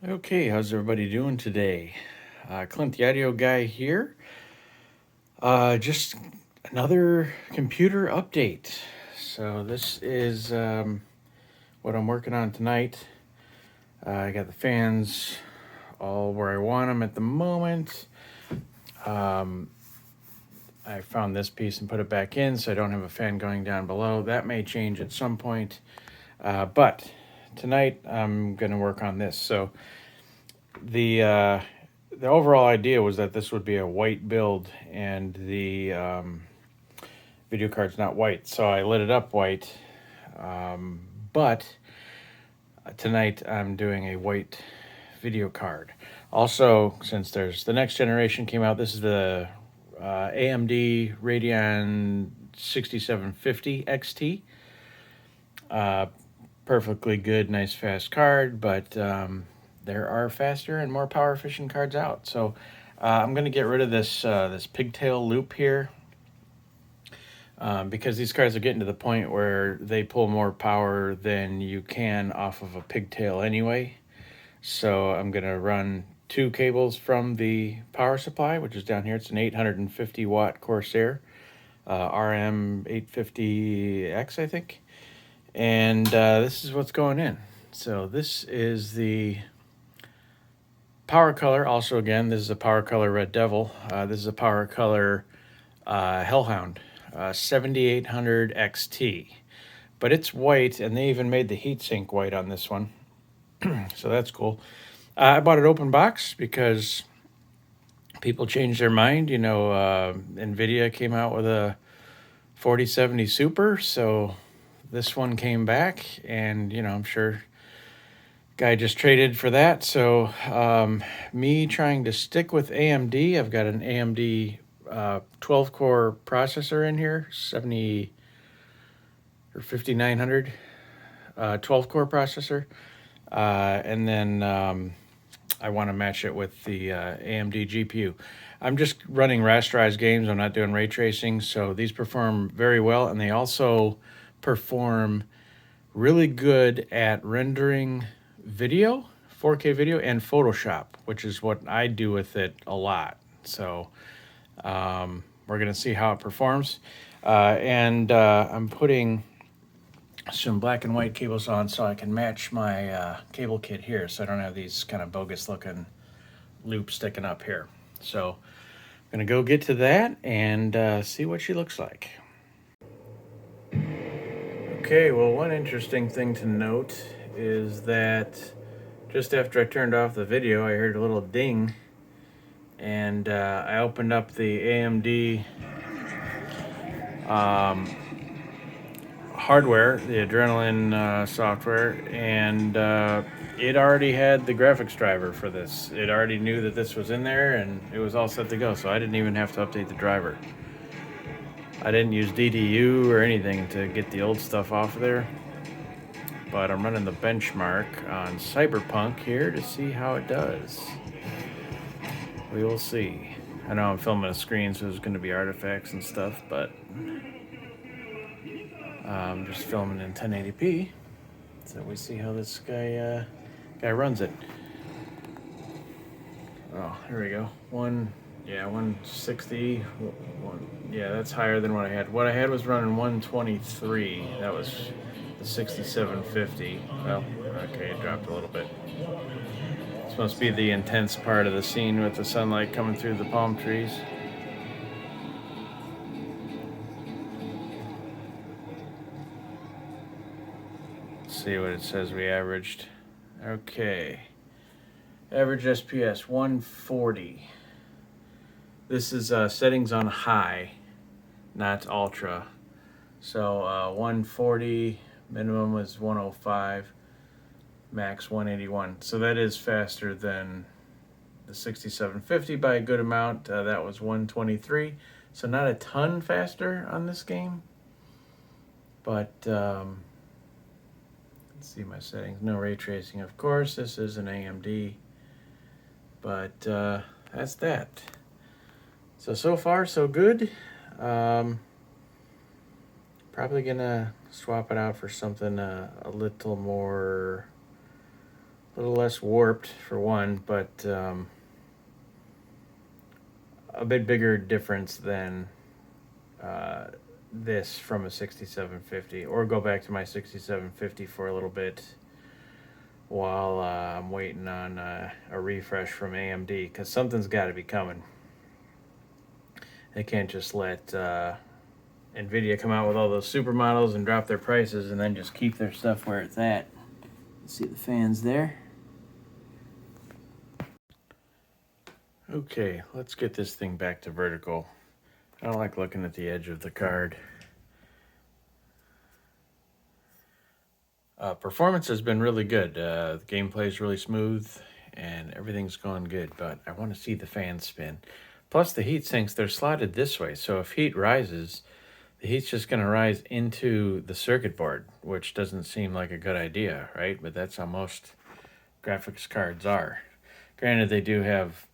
Okay, how's everybody doing today? Clint the Audio Guy here. Just another computer update. So this is what I'm working on tonight. I got the fans all where I want them at the moment. Um, I found this piece and put it back in so I don't have a fan going down below. That may change at some point. But tonight I'm going to work on this. So the overall idea was that this would be a white build, and the video card's not white, so I lit it up white. But tonight I'm doing a white video card. Also, since there's the next generation came out, this is the AMD Radeon 6750 XT. Perfectly good, nice, fast card, but there are faster and more power efficient cards out. So I'm going to get rid of this pigtail loop here because these cards are getting to the point where they pull more power than you can off of a pigtail anyway. So I'm going to run two cables from the power supply, which is down here. It's an 850 watt Corsair RM 850X, I think. And this is what's going in. So this is the Power Color. Also, again, this is a Power Color Red Devil. This is a Power Color Hellhound 7800 XT. But it's white, and they even made the heatsink white on this one. So that's cool. I bought it open box because people change their mind. You know, NVIDIA came out with a 4070 Super, so this one came back, and you know, I'm sure guy just traded for that. So me trying to stick with AMD, I've got an AMD 12 core processor in here, 70 or 5900 12 core processor, and then I want to match it with the AMD GPU. I'm just running rasterized games. I'm not doing ray tracing, so these perform very well, and they also perform really good at rendering video, 4K video, and Photoshop, which is what I do with it a lot. So we're going to see how it performs. And I'm putting some black and white cables on so I can match my cable kit here, so I don't have these kind of bogus looking loops sticking up here. So I'm going to go get to that and see what she looks like. Okay, well, one interesting thing to note is that just after I turned off the video, I heard a little ding, and I opened up the AMD hardware, the Adrenaline software, and it already had the graphics driver for this. It already knew that this was in there, and it was all set to go, so I didn't even have to update the driver. I didn't use DDU or anything to get the old stuff off of there, but I'm running the benchmark on Cyberpunk here to see how it does. We will see. I know I'm filming a screen, so there's going to be artifacts and stuff, but I'm just filming in 1080p, so we see how this guy runs it. Oh, here we go. 160. Yeah, that's higher than what I had. What I had was running 123. That was the 6750. Well, okay, it dropped a little bit. This must be the intense part of the scene with the sunlight coming through the palm trees. Let's see what it says we averaged. Okay. Average SPS 140. This is settings on high, not ultra. So 140, minimum was 105, max 181. So that is faster than the 6750 by a good amount. That was 123. So not a ton faster on this game. But let's see my settings. No ray tracing, of course. This is an AMD. But that's that. So far, so good. Probably gonna swap it out for something a little more A little less warped for one, but a bit bigger difference than this from a 6750, or go back to my 6750 for a little bit while I'm waiting on a refresh from AMD, because something's got to be coming. They can't just let NVIDIA come out with all those supermodels and drop their prices and then just keep their stuff where it's at. See the fans there? Okay, let's get this thing back to vertical. I don't like looking at the edge of the card. Performance has been really good. The gameplay is really smooth and everything's going good, but I want to see the fans spin. Plus the heat sinks, they're slotted this way, so if heat rises, the heat's just going to rise into the circuit board, which doesn't seem like a good idea, right? But that's how most graphics cards are. Granted, they do have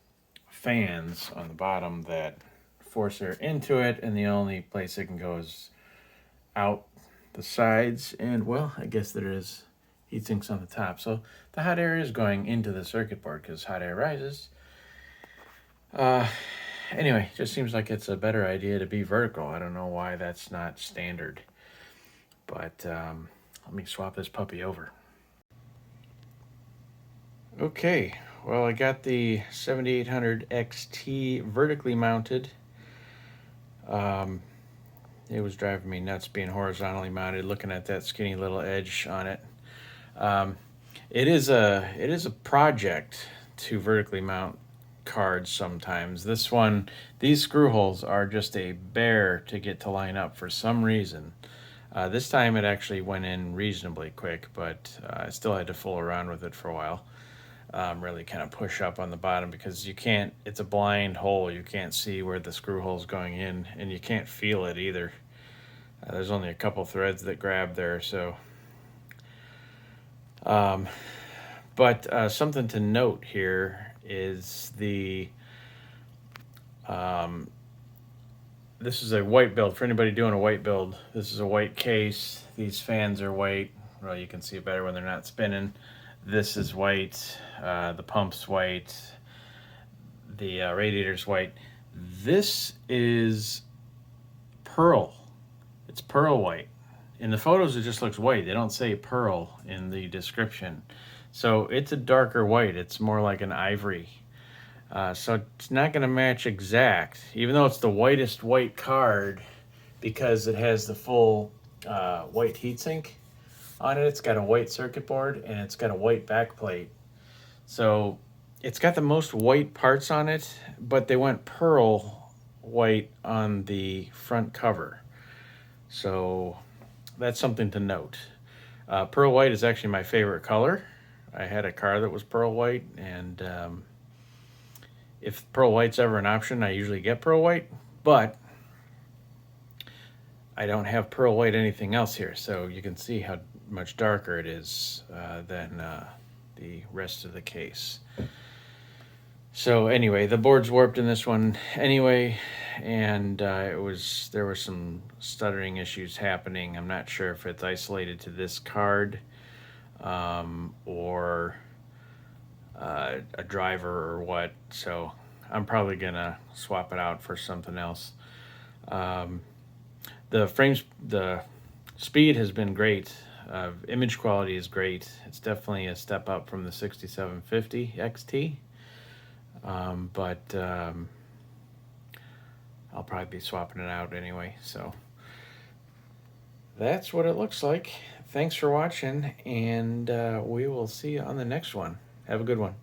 fans on the bottom that force air into it, and the only place it can go is out the sides, and well, I guess there is heat sinks on the top, so the hot air is going into the circuit board because hot air rises. Anyway, just seems like it's a better idea to be vertical. I don't know why that's not standard, but let me swap this puppy over. Okay, well, I got the 7800 XT vertically mounted. It was driving me nuts being horizontally mounted, looking at that skinny little edge on it. It is a project to vertically mount cards sometimes. This one, these screw holes are just a bear to get to line up for some reason. This time it actually went in reasonably quick, but I still had to fool around with it for a while. Really kind of push up on the bottom because you can't, it's a blind hole. You can't see where the screw hole's going in, and you can't feel it either. There's only a couple threads that grab there, so. But something to note here is the, this is a white build. For anybody doing a white build, this is a white case. These fans are white. Well, you can see it better when they're not spinning. This is white, the pump's white, the radiator's white. This is pearl. It's pearl white. In the photos, it just looks white. They don't say pearl in the description. So it's a darker white. It's more like an ivory. So it's not going to match exact, even though it's the whitest white card, because it has the full white heatsink on it. It's got a white circuit board and it's got a white backplate. So it's got the most white parts on it, but they went pearl white on the front cover. So that's something to note. Pearl white is actually my favorite color. I had a car that was pearl white, and if pearl white's ever an option, I usually get pearl white, but I don't have pearl white anything else here, so you can see how much darker it is than the rest of the case. So anyway, the board's warped in this one anyway, and there were some stuttering issues happening. I'm not sure if it's isolated to this card or a driver or what, so I'm probably gonna swap it out for something else. The speed has been great. Image quality is great. It's definitely a step up from the 6750 XT. But I'll probably be swapping it out anyway. So that's what it looks like. Thanks for watching, and we will see you on the next one. Have a good one.